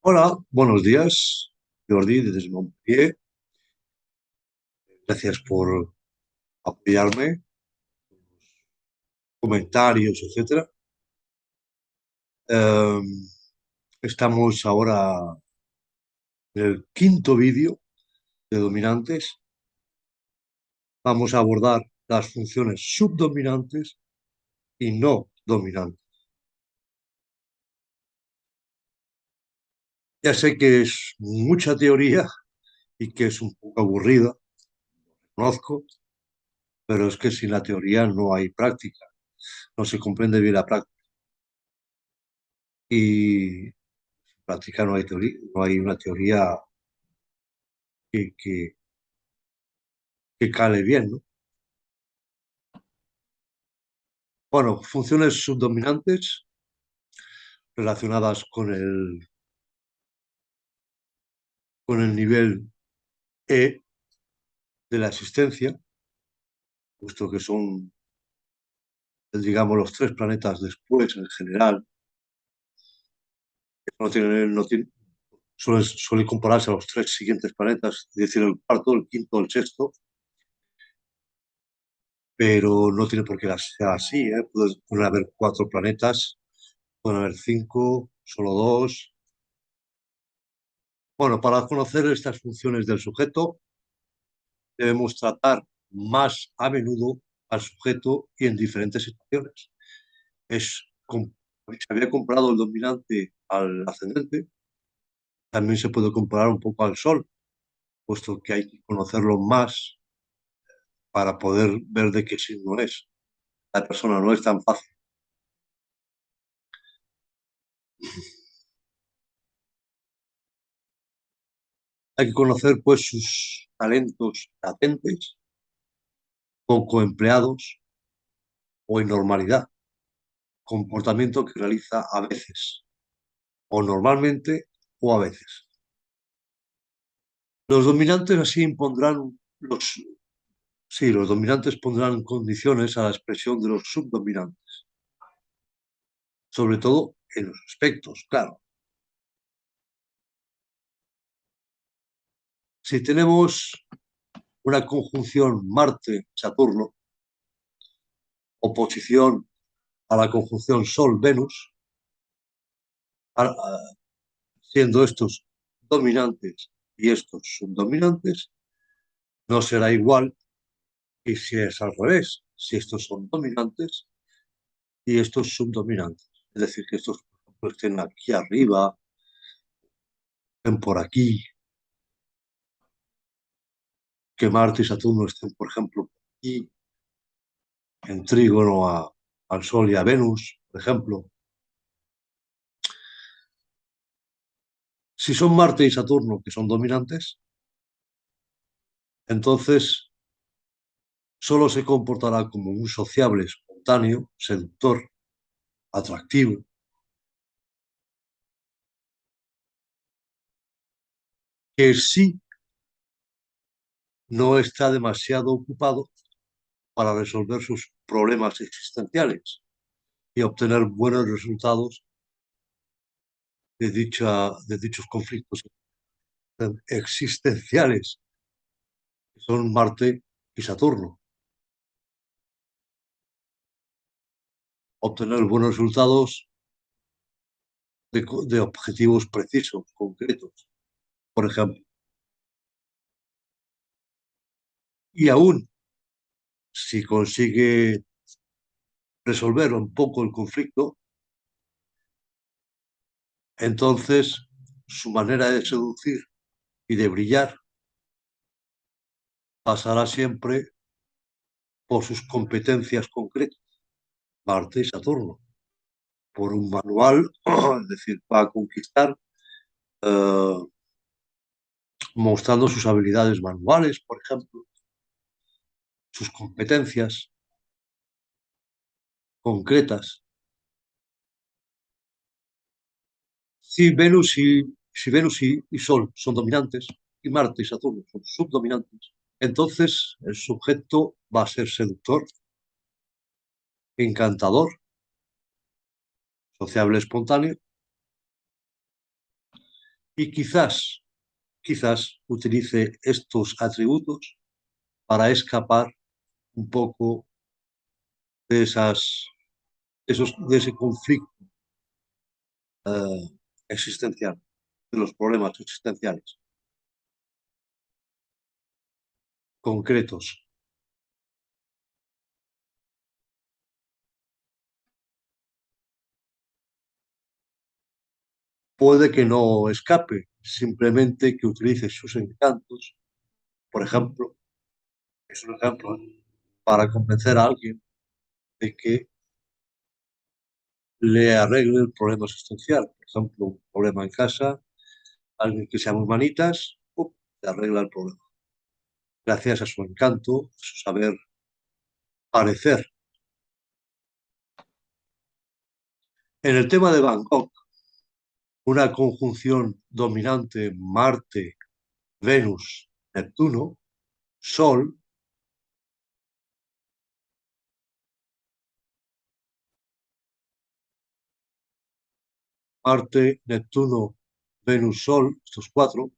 Hola, buenos días, Jordi, desde Montpellier. Gracias por apoyarme, comentarios, etcétera. Eh, Estamos ahora en el quinto vídeo de dominantes. Vamos a abordar las funciones subdominantes y no dominantes. Ya sé que es mucha teoría y que es un poco aburrida, conozco, pero es que sin la teoría no hay práctica, no se comprende bien la práctica. Y sin práctica no hay teoría, no hay una teoría que, que, que cale bien, ¿no? Bueno, funciones subdominantes relacionadas con el nivel E de la existencia, puesto que son, digamos, los tres planetas después en general, suele compararse a los tres siguientes planetas, es decir, el cuarto, el quinto, el sexto, pero no tiene por qué ser así, ¿eh? Pueden haber cuatro planetas, pueden haber cinco, solo dos. Bueno, para conocer estas funciones del sujeto, debemos tratar más a menudo al sujeto y en diferentes situaciones. Es, si se había comparado el dominante al ascendente, también se puede comparar un poco al Sol, puesto que hay que conocerlo más para poder ver de qué signo es. La persona no es tan fácil. Hay que conocer pues sus talentos latentes, poco empleados o en normalidad, comportamiento que realiza a veces, o normalmente o a veces. Los dominantes así impondrán los dominantes pondrán condiciones a la expresión de los subdominantes, sobre todo en los aspectos, claro. Si tenemos una conjunción Marte-Saturno, oposición a la conjunción Sol-Venus, siendo estos dominantes y estos subdominantes, no será igual que si es al revés, si estos son dominantes y estos subdominantes. Es decir, que estos por ejemplo, estén aquí arriba, estén por aquí, que Marte y Saturno estén, por ejemplo, aquí, en trígono al Sol y a Venus, por ejemplo. Si son Marte y Saturno, que son dominantes, entonces solo se comportará como un sociable espontáneo, seductor, atractivo, que sí no está demasiado ocupado para resolver sus problemas existenciales y obtener buenos resultados de dichos conflictos existenciales, que son Marte y Saturno. Obtener buenos resultados de objetivos precisos, concretos, por ejemplo. Y aún si consigue resolver un poco el conflicto, entonces su manera de seducir y de brillar pasará siempre por sus competencias concretas, Marte y Saturno, por un manual, es decir, para conquistar, eh, mostrando sus habilidades manuales, por ejemplo, sus competencias concretas. Si Venus y Sol son dominantes y Marte y Saturno son subdominantes, entonces el sujeto va a ser seductor, encantador, sociable, espontáneo, y quizás utilice estos atributos para escapar un poco de de ese conflicto existencial, de los problemas existenciales concretos. Puede que no escape, simplemente que utilice sus encantos, por ejemplo, es un ejemplo, para convencer a alguien de que le arregle el problema existencial. Por ejemplo, un problema en casa, alguien que sea muy manitas, ¡pum!, le arregla el problema. Gracias a su encanto, a su saber parecer. En el tema de Bangkok, una conjunción dominante Marte, Venus, Neptuno, Sol, Marte, Neptuno, Venus, Sol, estos cuatro,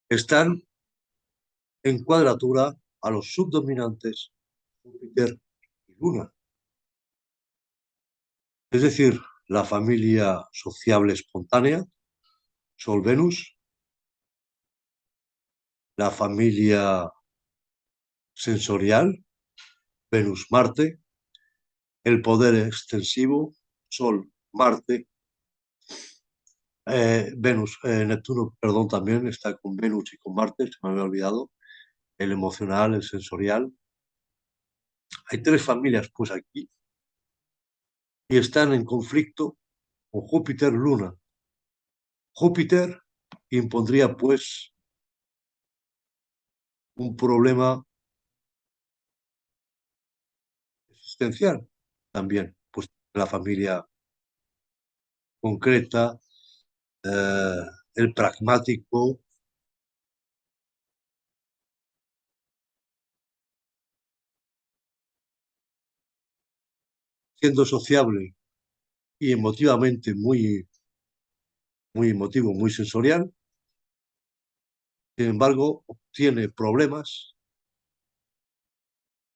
están en cuadratura a los subdominantes Júpiter y Luna. Es decir, la familia sociable espontánea, Sol-Venus, la familia sensorial, Venus-Marte, el poder extensivo, Sol-Marte, Venus, Neptuno, perdón, también está con Venus y con Marte, se me había olvidado, el emocional, el sensorial. Hay tres familias, pues aquí, y están en conflicto con Júpiter-Luna. Júpiter impondría, pues, un problema existencial también, pues, la familia concreta, eh, el pragmático, siendo sociable y emotivamente muy emotivo, muy sensorial, sin embargo, obtiene problemas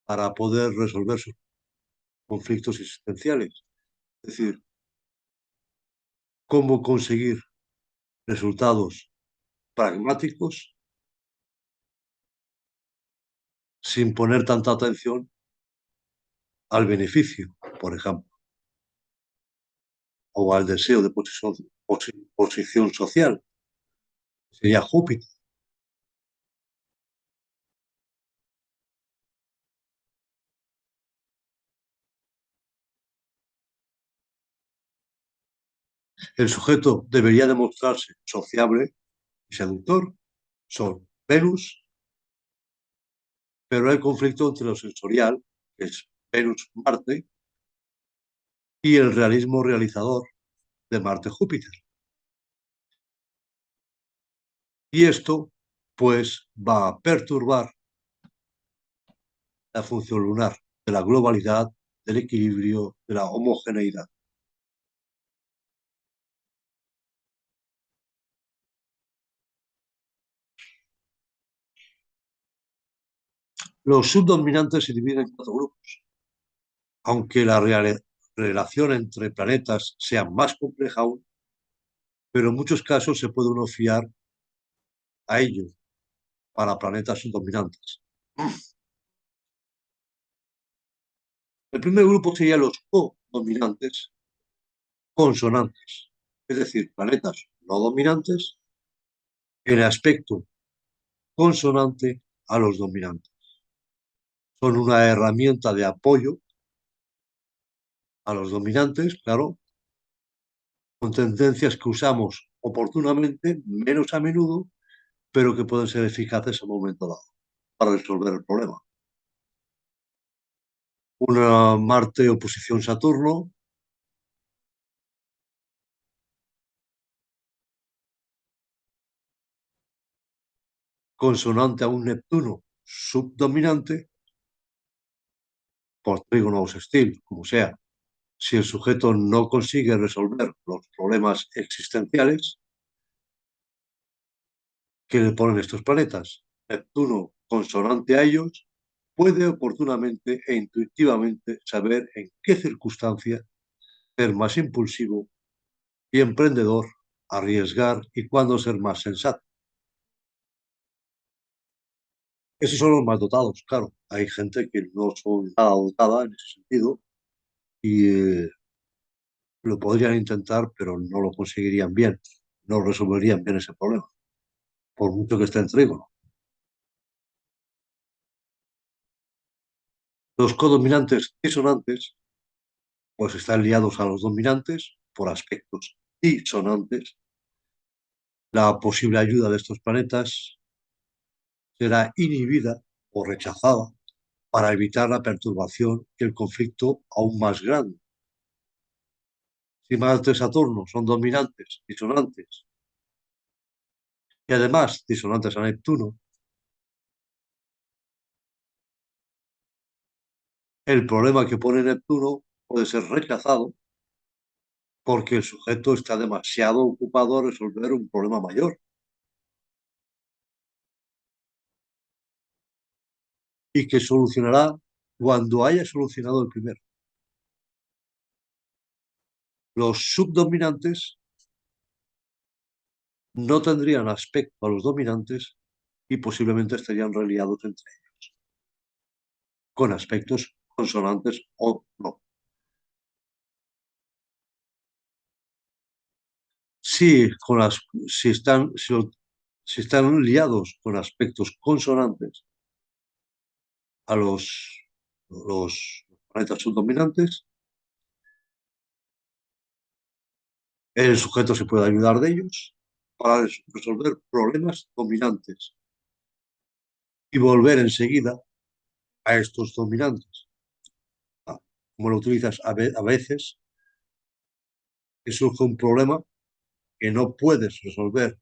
para poder resolver sus conflictos existenciales. Es decir, cómo conseguir resultados pragmáticos sin poner tanta atención al beneficio, por ejemplo, o al deseo de posición social. Sería Júpiter. El sujeto debería demostrarse sociable y seductor, son Venus, pero hay conflicto entre lo sensorial, que es Venus-Marte, y el realismo realizador de Marte-Júpiter. Y esto, pues, va a perturbar la función lunar, de la globalidad, del equilibrio, de la homogeneidad. Los subdominantes se dividen en cuatro grupos, aunque la relación entre planetas sea más compleja aún, pero en muchos casos se puede uno fiar a ello para planetas subdominantes. El primer grupo sería los codominantes consonantes, es decir, planetas no dominantes en aspecto consonante a los dominantes. Son una herramienta de apoyo a los dominantes, claro, con tendencias que usamos oportunamente, menos a menudo, pero que pueden ser eficaces en un momento dado para resolver el problema. Una Marte oposición Saturno, consonante a un Neptuno subdominante, por trígono o sextil, como sea. Si el sujeto no consigue resolver los problemas existenciales, que le ponen estos planetas. Neptuno, consonante a ellos, puede oportunamente e intuitivamente saber en qué circunstancia ser más impulsivo y emprendedor, arriesgar y cuándo ser más sensato. Esos son los más dotados, claro. Hay gente que no son nada dotada en ese sentido y lo podrían intentar, pero no lo conseguirían bien, no resolverían bien ese problema, por mucho que esté en trígono. Los codominantes disonantes, pues están liados a los dominantes por aspectos disonantes. La posible ayuda de estos planetas será inhibida o rechazada para evitar la perturbación y el conflicto aún más grande. Si Marte y Saturno son dominantes, disonantes, y además disonantes a Neptuno, el problema que pone Neptuno puede ser rechazado porque el sujeto está demasiado ocupado a resolver un problema mayor y que solucionará cuando haya solucionado el primero. Los subdominantes no tendrían aspecto a los dominantes y posiblemente estarían reliados entre ellos, con aspectos consonantes o no. Si, con las, si, están, si, si están liados con aspectos consonantes a los planetas subdominantes, el sujeto se puede ayudar de ellos para resolver problemas dominantes y volver enseguida a estos dominantes. Ah, como lo utilizas a veces, que surge un problema que no puedes resolver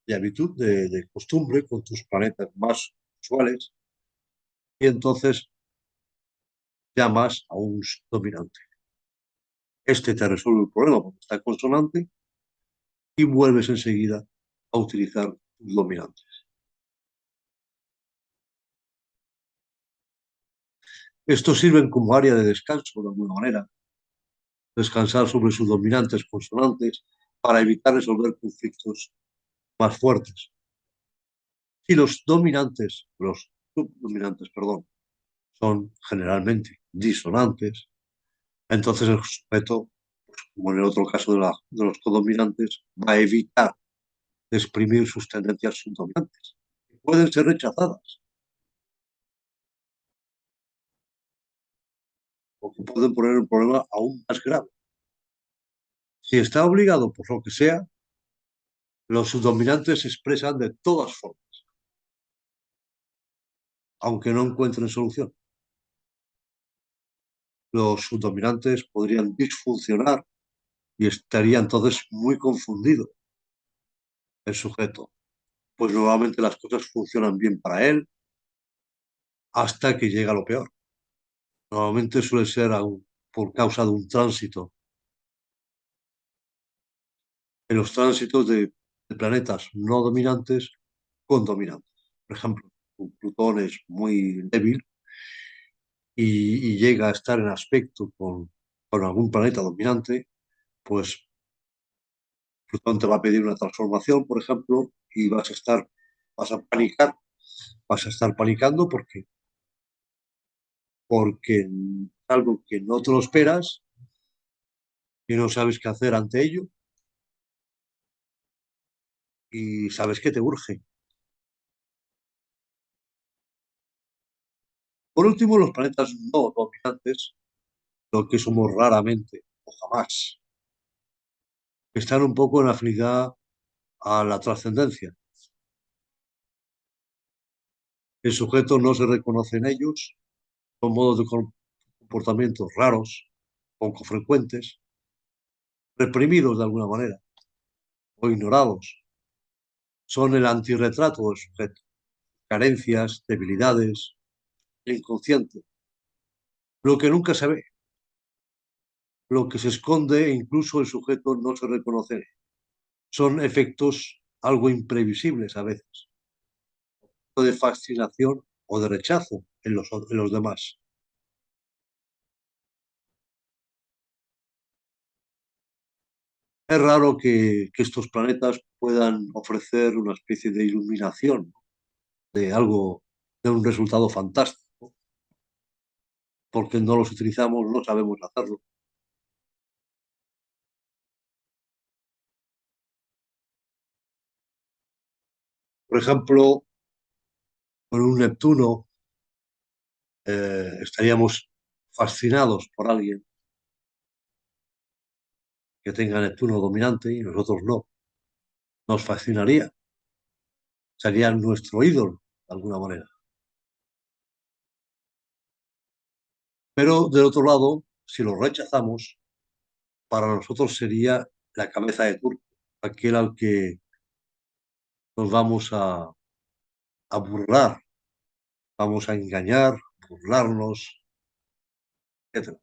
de habitud, de costumbre, con tus planetas más usuales, y entonces llamas a un dominante. Este te resuelve el problema porque está consonante y vuelves enseguida a utilizar tus dominantes. Estos sirven como área de descanso, de alguna manera, descansar sobre sus dominantes consonantes para evitar resolver conflictos más fuertes. Si los subdominantes, perdón, son generalmente disonantes, entonces el sujeto, como en el otro caso de los codominantes, va a evitar exprimir sus tendencias subdominantes. Pueden ser rechazadas o que pueden poner un problema aún más grave. Si está obligado por lo que sea, los subdominantes se expresan de todas formas, aunque no encuentren solución. Los subdominantes podrían disfuncionar y estaría entonces muy confundido el sujeto, pues normalmente las cosas funcionan bien para él hasta que llega lo peor. Normalmente suele ser por causa de un tránsito. En los tránsitos de planetas no dominantes con dominantes. Por ejemplo, Plutón es muy débil y llega a estar en aspecto con algún planeta dominante, pues Plutón te va a pedir una transformación, por ejemplo, y vas a panicar, vas a estar panicando porque es algo que no te lo esperas y no sabes qué hacer ante ello y sabes que te urge. Por último, los planetas no dominantes, lo que somos raramente o jamás, están un poco en afinidad a la trascendencia. El sujeto no se reconoce en ellos, son modos de comportamientos raros, poco frecuentes, reprimidos de alguna manera o ignorados. Son el antirretrato del sujeto, carencias, debilidades, inconsciente, lo que nunca se ve, lo que se esconde e incluso el sujeto no se reconoce. Son efectos algo imprevisibles a veces, de fascinación o de rechazo en los demás. Es raro que estos planetas puedan ofrecer una especie de iluminación, de algo, de un resultado fantástico, porque no los utilizamos, no sabemos hacerlo. Por ejemplo, con un Neptuno estaríamos fascinados por alguien que tenga Neptuno dominante y nosotros no. Nos fascinaría, sería nuestro ídolo, de alguna manera. Pero del otro lado, si lo rechazamos, para nosotros sería la cabeza de turco, aquel al que nos vamos a burlar, vamos a engañar, burlarnos, etcétera.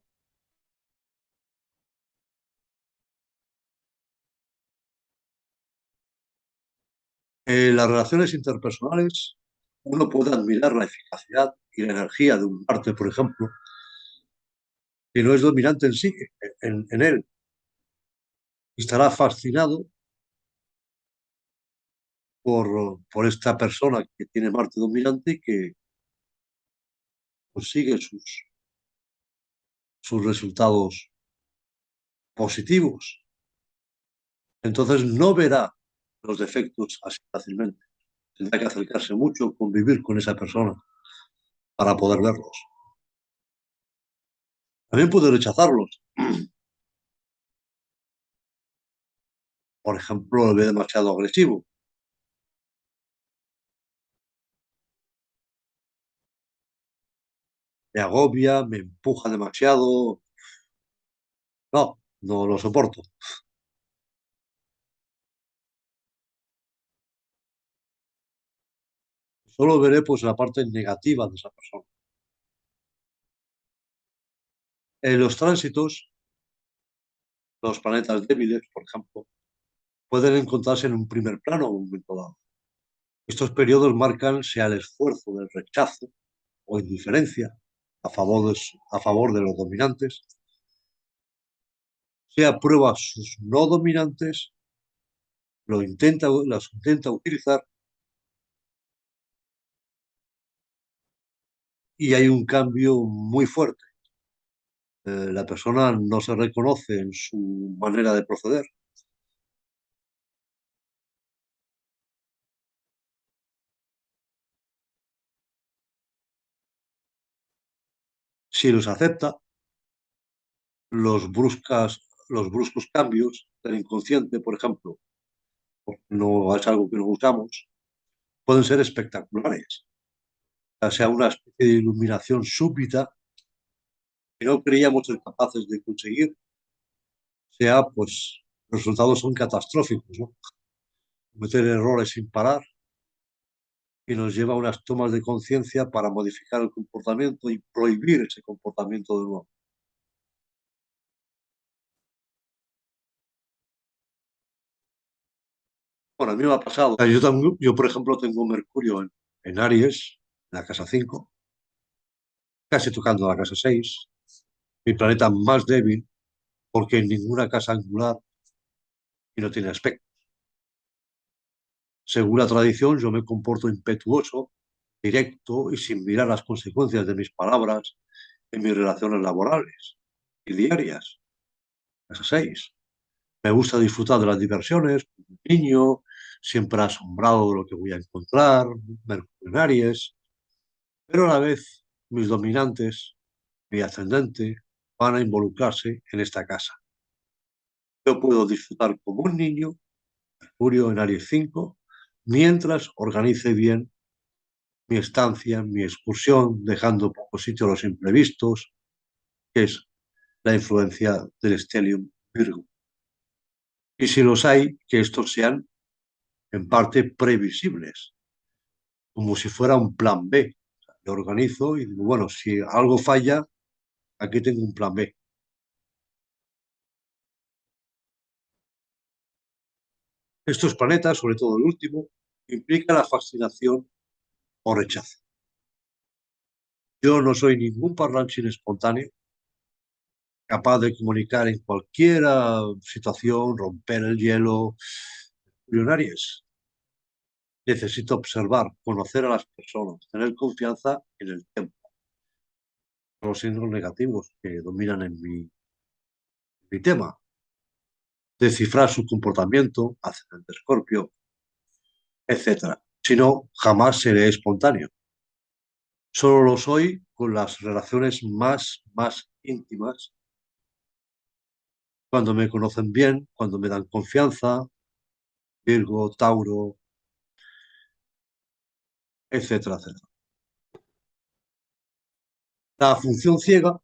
En las relaciones interpersonales, uno puede admirar la eficacidad y la energía de un arte, por ejemplo, que no es dominante en sí, en él. Estará fascinado por esta persona que tiene Marte dominante y que consigue sus resultados positivos. Entonces no verá los defectos así fácilmente. Tendrá que acercarse mucho, convivir con esa persona para poder verlos. También puede rechazarlos. Por ejemplo, lo ve demasiado agresivo. Me agobia, me empuja demasiado. No, no lo soporto. Solo veré pues la parte negativa de esa persona. En los tránsitos, los planetas débiles, por ejemplo, pueden encontrarse en un primer plano en un momento dado. Estos periodos marcan sea el esfuerzo del rechazo o indiferencia a favor de los dominantes, sea prueba sus no dominantes, las intenta utilizar y hay un cambio muy fuerte. La persona no se reconoce en su manera de proceder. Si los acepta, los bruscos cambios del inconsciente, por ejemplo, no es algo que no buscamos, pueden ser espectaculares. O sea, una especie de iluminación súbita que no creíamos ser capaces de conseguir, sea, pues, los resultados son catastróficos, ¿no? Cometer errores sin parar y nos lleva a unas tomas de conciencia para modificar el comportamiento y prohibir ese comportamiento de nuevo. Bueno, a mí me ha pasado. Yo, por ejemplo, tengo Mercurio en Aries, en la casa 5, casi tocando la casa 6, mi planeta más débil, porque en ninguna casa angular y no tiene aspecto. Según la tradición, yo me comporto impetuoso, directo y sin mirar las consecuencias de mis palabras en mis relaciones laborales y diarias. Casa 6. Me gusta disfrutar de las diversiones, como niño, siempre asombrado de lo que voy a encontrar, mercenarias, pero a la vez mis dominantes, mi ascendente, van a involucrarse en esta casa. Yo puedo disfrutar como un niño, Mercurio en Aries 5, mientras organice bien mi estancia, mi excursión, dejando poco sitio a los imprevistos, que es la influencia del Stellium Virgo. Y si los hay, que estos sean en parte previsibles, como si fuera un plan B. Yo organizo y digo, bueno, si algo falla, aquí tengo un plan B. Estos planetas, sobre todo el último, implica la fascinación o rechazo. Yo no soy ningún parlanchín espontáneo, capaz de comunicar en cualquier situación, romper el hielo. Aries. Necesito observar, conocer a las personas, tener confianza en el tiempo. Los signos negativos que dominan en mi tema. Descifrar su comportamiento, ascendente Escorpio, etcétera. Si no, jamás seré espontáneo. Solo lo soy con las relaciones más íntimas, cuando me conocen bien, cuando me dan confianza, Virgo, Tauro, etcétera, etcétera. La función ciega,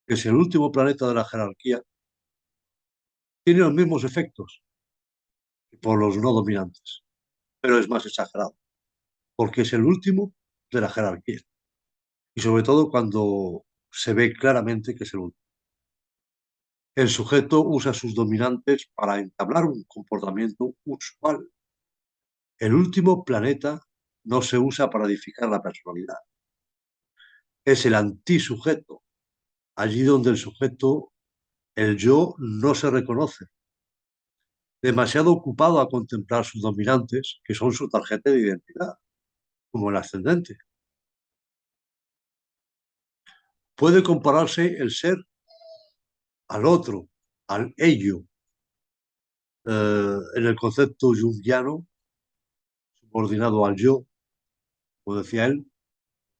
que es el último planeta de la jerarquía, tiene los mismos efectos que por los no dominantes, pero es más exagerado, porque es el último de la jerarquía. Y sobre todo cuando se ve claramente que es el último. El sujeto usa sus dominantes para entablar un comportamiento usual. El último planeta no se usa para edificar la personalidad. Es el antisujeto, allí donde el sujeto, el yo, no se reconoce. Demasiado ocupado a contemplar sus dominantes, que son su tarjeta de identidad, como el ascendente. Puede compararse el ser al otro, al ello, en el concepto junguiano, subordinado al yo, como decía él,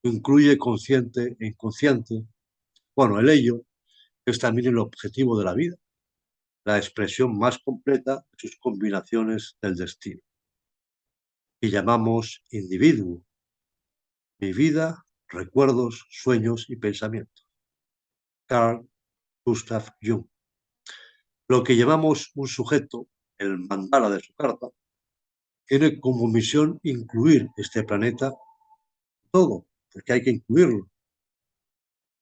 incluye consciente e inconsciente. Bueno, el ello es también el objetivo de la vida, la expresión más completa de sus combinaciones del destino, que llamamos individuo, mi vida, recuerdos, sueños y pensamientos. Carl Gustav Jung. Lo que llamamos un sujeto, el mandala de su carta, tiene como misión incluir este planeta todo, porque hay que incluirlo.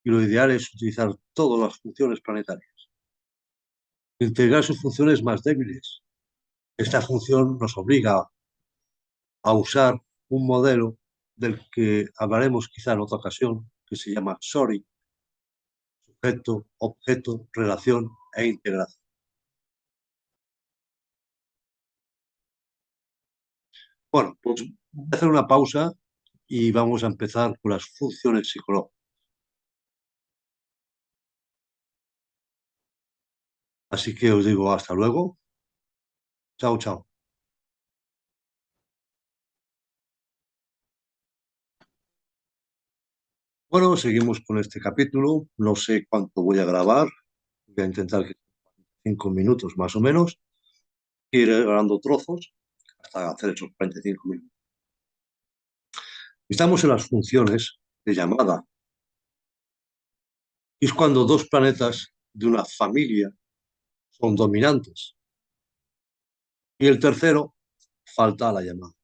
Y lo ideal es utilizar todas las funciones planetarias. Integrar sus funciones más débiles. Esta función nos obliga a usar un modelo del que hablaremos quizá en otra ocasión, que se llama SORI, sujeto, objeto, relación e integración. Bueno, pues voy a hacer una pausa y vamos a empezar con las funciones psicológicas. Así que os digo hasta luego. Chao, chao. Bueno, seguimos con este capítulo. No sé cuánto voy a grabar. Voy a intentar que 5 minutos más o menos. Ir grabando trozos hasta hacer esos 45 minutos. Estamos en las funciones de llamada. Y es cuando dos planetas de una familia son dominantes. Y el tercero falta a la llamada.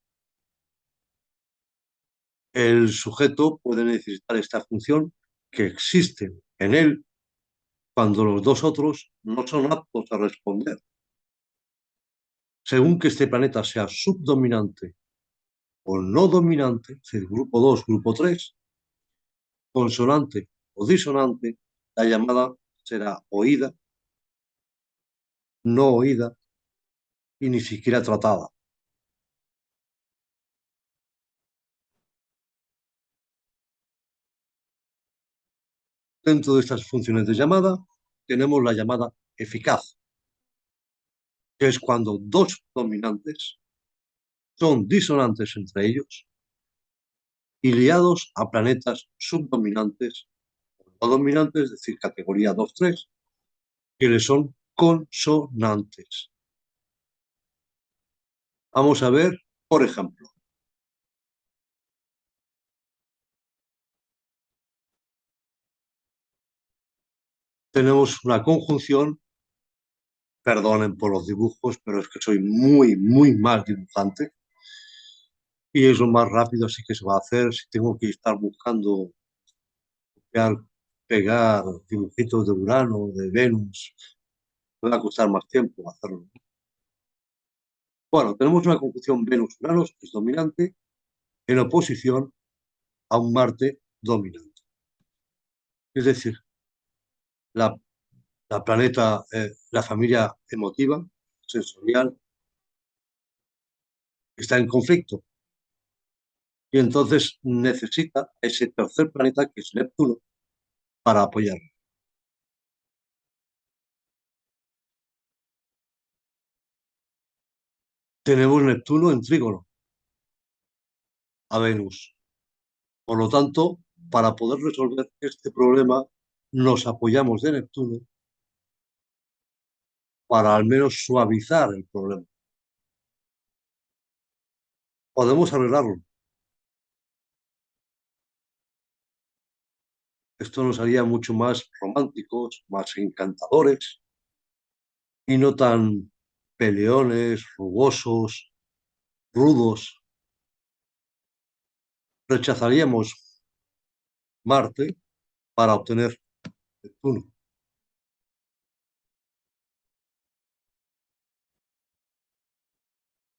El sujeto puede necesitar esta función que existe en él cuando los dos otros no son aptos a responder. Según que este planeta sea subdominante o no dominante, es decir, grupo 2, grupo 3, consonante o disonante, la llamada será oída, no oída y ni siquiera tratada. Dentro de estas funciones de llamada tenemos la llamada eficaz, que es cuando dos dominantes son disonantes entre ellos y liados a planetas subdominantes o dominantes, es decir, categoría 2-3, que le son consonantes. Vamos a ver, por ejemplo, tenemos una conjunción, perdonen por los dibujos, pero es que soy muy mal dibujante y es lo más rápido así que se va a hacer. Si tengo que estar buscando pegar, pegar dibujitos de Urano, de Venus, me va a costar más tiempo hacerlo. Bueno, tenemos una conjunción Venus-Urano, que es dominante, en oposición a un Marte dominante. Es decir, la, la planeta, la familia emotiva, sensorial, está en conflicto y entonces necesita ese tercer planeta, que es Neptuno, para apoyarlo. Tenemos Neptuno en trígono a Venus. Por lo tanto, para poder resolver este problema, nos apoyamos de Neptuno para al menos suavizar el problema. Podemos arreglarlo. Esto nos haría mucho más románticos, más encantadores y no tan peleones, rugosos, rudos. Rechazaríamos Marte para obtener Neptuno.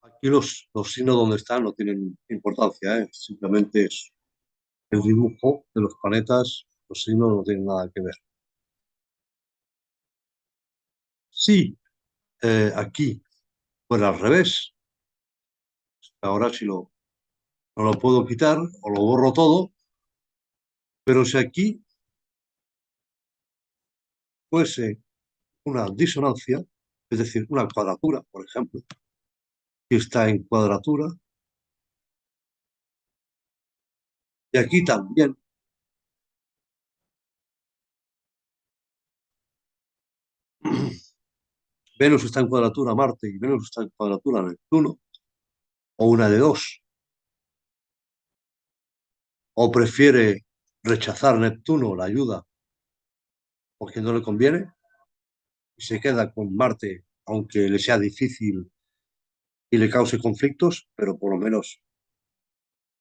Aquí los signos donde están no tienen importancia, ¿eh? Simplemente es el dibujo de los planetas, los signos no tienen nada que ver. Sí, aquí fuera al revés, ahora si no lo puedo quitar o lo borro todo, pero si aquí fuese una disonancia, es decir, una cuadratura, por ejemplo, que está en cuadratura, y aquí también, Venus está en cuadratura Marte y Venus está en cuadratura Neptuno, o una de dos, o prefiere rechazar Neptuno, la ayuda, porque no le conviene, y se queda con Marte, aunque le sea difícil y le cause conflictos, pero por lo menos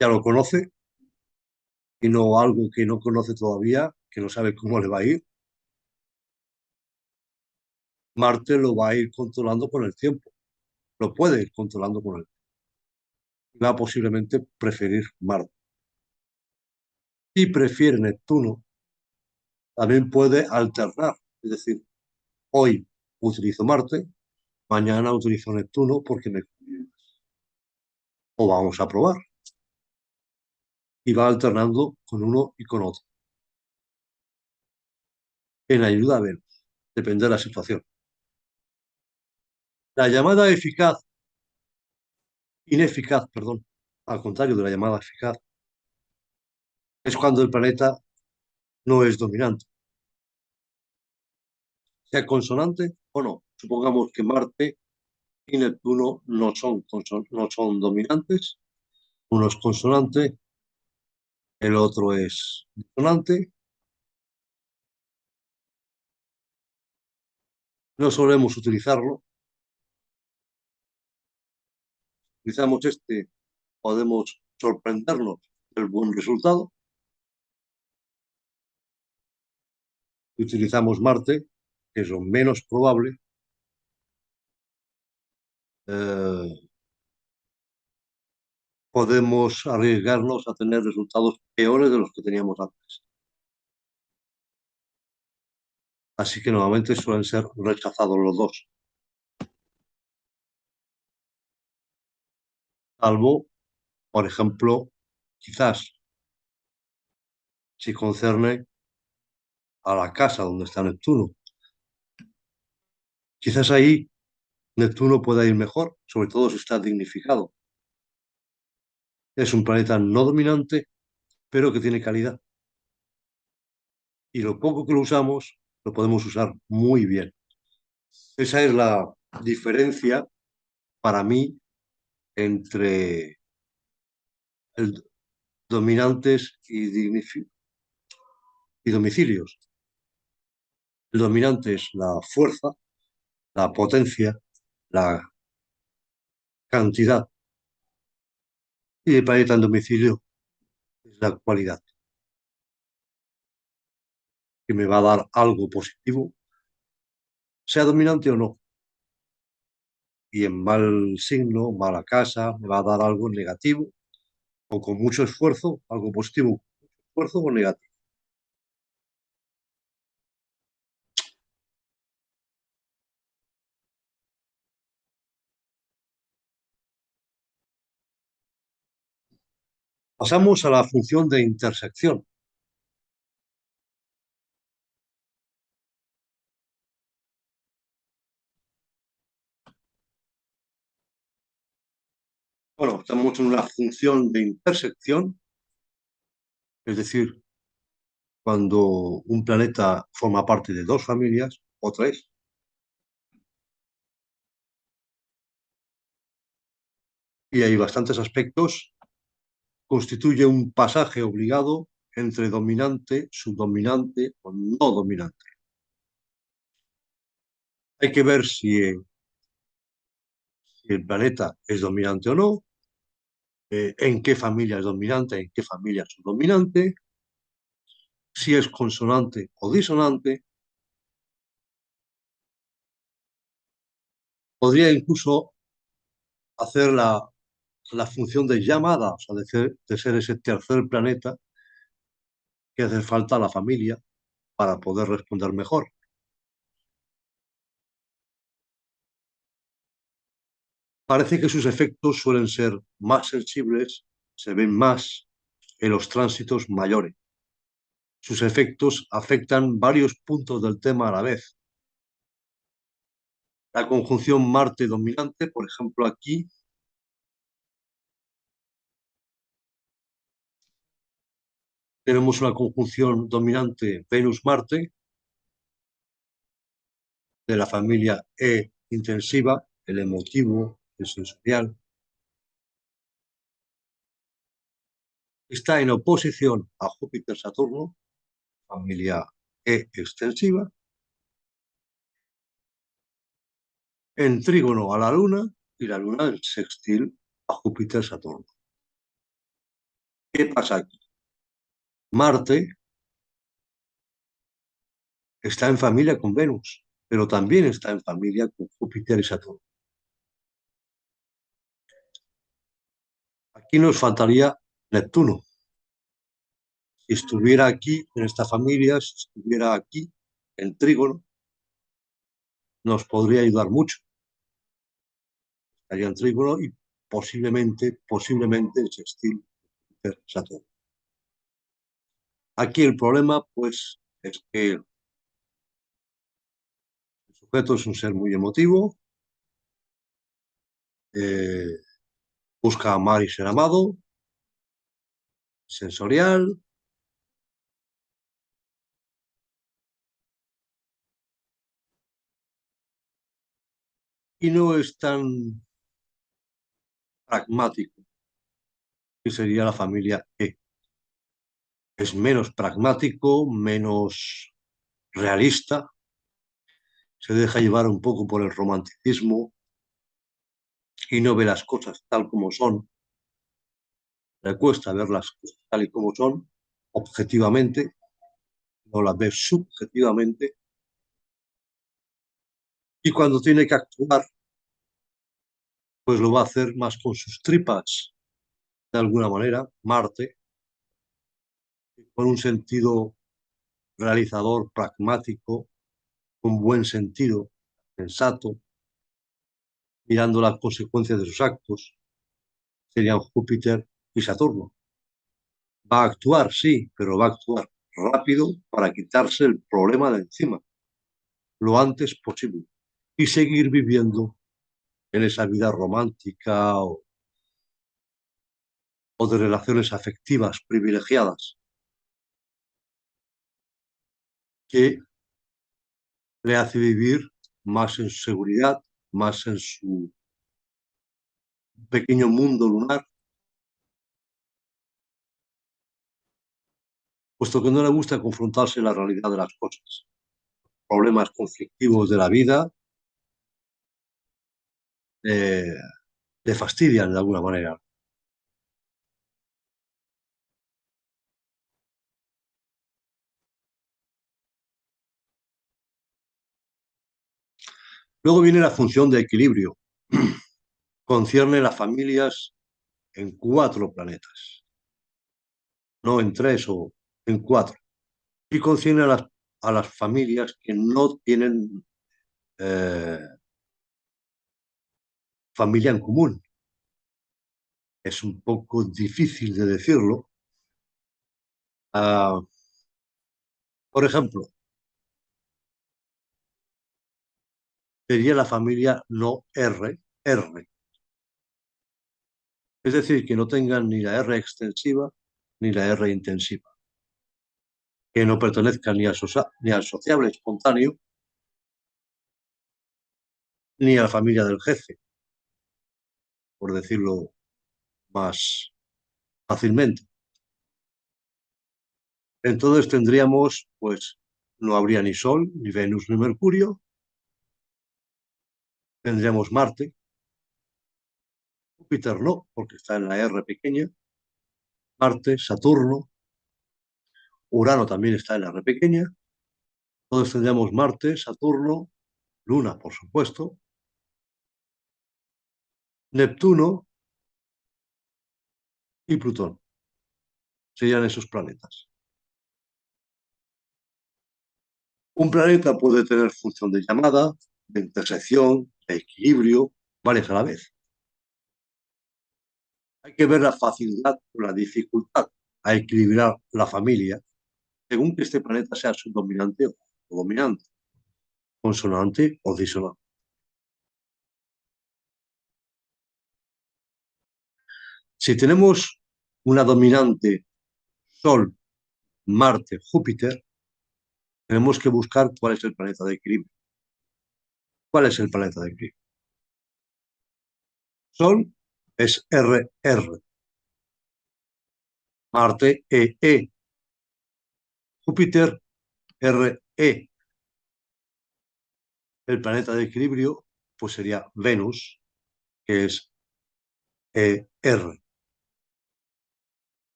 ya lo conoce, y no algo que no conoce todavía, que no sabe cómo le va a ir. Marte lo va a ir controlando con el tiempo, lo puede ir controlando con el tiempo, y va a posiblemente preferir Marte. Y prefiere Neptuno, también puede alternar, es decir, hoy utilizo Marte, mañana utilizo Neptuno porque me conviene. O vamos a probar. Y va alternando con uno y con otro. En ayuda a Venus. Depende de la situación. La llamada eficaz, ineficaz, perdón, al contrario de la llamada eficaz, es cuando el planeta no es dominante, sea consonante o no. Supongamos que Marte y Neptuno no son dominantes, uno es consonante, el otro es consonante. No solemos utilizarlo. Utilizamos este, podemos sorprendernos del buen resultado. Utilizamos Marte, que es lo menos probable. Eh, Podemos arriesgarnos a tener resultados peores de los que teníamos antes. Así que normalmente suelen ser rechazados los dos. Salvo, por ejemplo, quizás si concerne a la casa donde está Neptuno. Quizás ahí Neptuno pueda ir mejor, sobre todo si está dignificado. Es un planeta no dominante, pero que tiene calidad. Y lo poco que lo usamos, lo podemos usar muy bien. Esa es la diferencia para mí entre el dominantes y domicilios. El dominante es la fuerza, la potencia, la cantidad, y el planeta en domicilio es la cualidad, que me va a dar algo positivo sea dominante o no. Y en mal signo, mala casa, me va a dar algo negativo, o con mucho esfuerzo, algo positivo, esfuerzo o negativo. Pasamos a la función de intersección. Bueno, estamos en una función de intersección, es decir, cuando un planeta forma parte de dos familias o tres, y hay bastantes aspectos, constituye un pasaje obligado entre dominante, subdominante o no dominante. Hay que ver si el planeta es dominante o no, en qué familia es dominante, en qué familia es subdominante, si es consonante o disonante. Podría incluso hacer la función de llamada, o sea, de ser ese tercer planeta que hace falta a la familia para poder responder mejor. Parece que sus efectos suelen ser más sensibles, se ven más en los tránsitos mayores. Sus efectos afectan varios puntos del tema a la vez. La conjunción Marte dominante, por ejemplo, aquí tenemos una conjunción dominante Venus-Marte de la familia E intensiva, el emotivo, el sensorial. Está en oposición a Júpiter-Saturno, familia E extensiva, en trígono a la Luna y la Luna en sextil a Júpiter-Saturno. ¿Qué pasa aquí? Marte está en familia con Venus, pero también está en familia con Júpiter y Saturno. Aquí nos faltaría Neptuno. Si estuviera aquí, en esta familia, si estuviera aquí, en trígono, nos podría ayudar mucho. Estaría en trígono y posiblemente en sextil Saturno. Aquí el problema, pues, es que el sujeto es un ser muy emotivo, eh, busca amar y ser amado, sensorial, y no es tan pragmático, que sería la familia E. Es menos pragmático, menos realista, se deja llevar un poco por el romanticismo y no ve las cosas tal como son. Le cuesta ver las cosas tal y como son, objetivamente, no las ve subjetivamente, y cuando tiene que actuar, pues lo va a hacer más con sus tripas, de alguna manera, Marte, con un sentido realizador, pragmático, con buen sentido, sensato, mirando las consecuencias de sus actos, serían Júpiter y Saturno. Va a actuar, sí, pero va a actuar rápido para quitarse el problema de encima, lo antes posible, y seguir viviendo en esa vida romántica o de relaciones afectivas privilegiadas que le hace vivir más en su seguridad, más en su pequeño mundo lunar, puesto que no le gusta confrontarse la realidad de las cosas. Problemas conflictivos de la vida eh, le fastidian de alguna manera. Luego viene la función de equilibrio. Concierne las familias en 4 planetas, no en 3 o en 4. Y concierne a las familias que no tienen eh, familia en común. Es un poco difícil de decirlo. Ah, por ejemplo, sería la familia no R. Es decir, que no tengan ni la R extensiva ni la R intensiva, que no pertenezcan ni al sociable espontáneo ni a la familia del jefe, por decirlo más fácilmente. Entonces tendríamos, pues, no habría ni Sol, ni Venus, ni Mercurio. Tendríamos Marte, Júpiter no, porque está en la R pequeña. Marte, Saturno, Urano también está en la R pequeña. Entonces tendríamos Marte, Saturno, Luna, por supuesto, Neptuno y Plutón. Serían esos planetas. Un planeta puede tener función de llamada, de intersección, de equilibrio, varias a la vez. Hay que ver la facilidad o la dificultad a equilibrar la familia según que este planeta sea subdominante o dominante, consonante o disonante. Si tenemos una dominante Sol, Marte, Júpiter, tenemos que buscar cuál es el planeta de equilibrio. ¿Cuál es el planeta de equilibrio? Sol es RR, Marte EE, Júpiter RE. El planeta de equilibrio pues sería Venus, que es ER,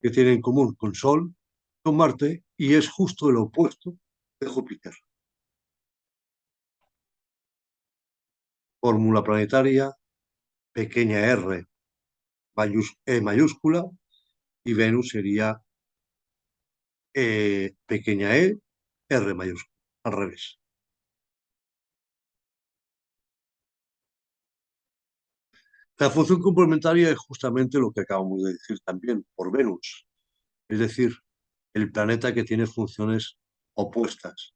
que tiene en común con Sol, con Marte, y es justo el opuesto de Júpiter. Fórmula planetaria, pequeña r, E mayúscula, y Venus sería pequeña r mayúscula, al revés. La función complementaria es justamente lo que acabamos de decir también por Venus, es decir, el planeta que tiene funciones opuestas.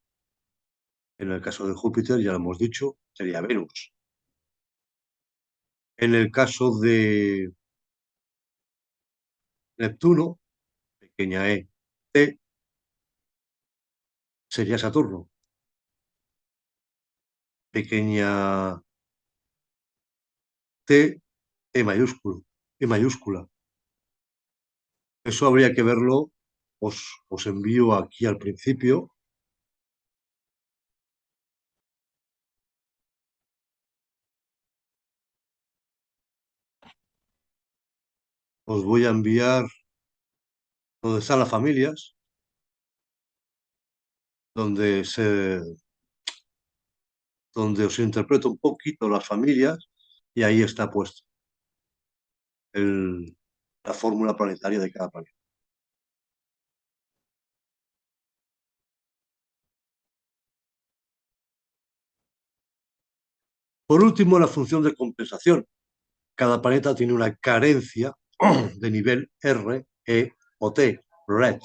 En el caso de Júpiter, ya lo hemos dicho, sería Venus. En el caso de Neptuno, pequeña T, sería Saturno. Pequeña T, E mayúscula. Eso habría que verlo. Os envío aquí al principio. Os voy a enviar donde están las familias, donde donde os interpreto un poquito las familias, y ahí está puesto la fórmula planetaria de cada planeta. Por último, la función de compensación. Cada planeta tiene una carencia de nivel R, E o T, red,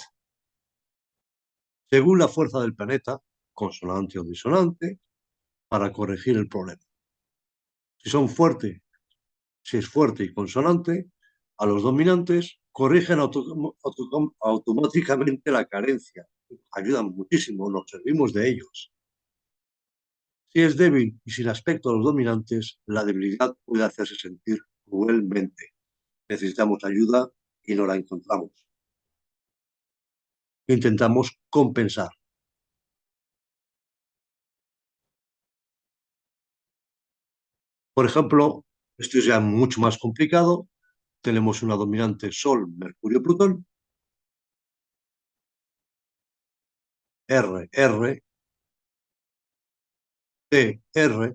según la fuerza del planeta, consonante o disonante, para corregir el problema. Si son fuertes, si es fuerte y consonante, a los dominantes corrigen automáticamente la carencia. Ayudan muchísimo, nos servimos de ellos. Si es débil y sin aspecto a los dominantes, la debilidad puede hacerse sentir cruelmente. Necesitamos ayuda y no la encontramos. Intentamos compensar. Por ejemplo, esto es ya mucho más complicado. Tenemos una dominante Sol, Mercurio, Plutón, R, R, T, R,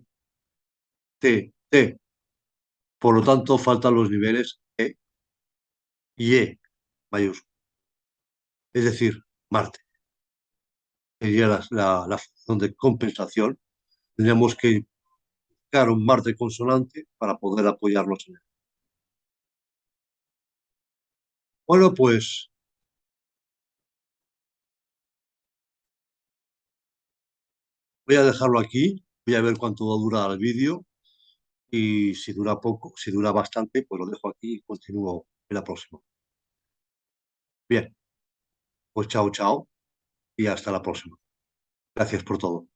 T, T. Por lo tanto, faltan los niveles E y E mayúsculo. Es decir, Marte. Sería la función de compensación. Tendríamos que buscar un Marte consonante para poder apoyarnos en él. Bueno, pues voy a dejarlo aquí. Voy a ver cuánto dura el vídeo y si dura poco, si dura bastante, pues lo dejo aquí y continúo en la próxima. Bien, pues chao, chao y hasta la próxima. Gracias por todo.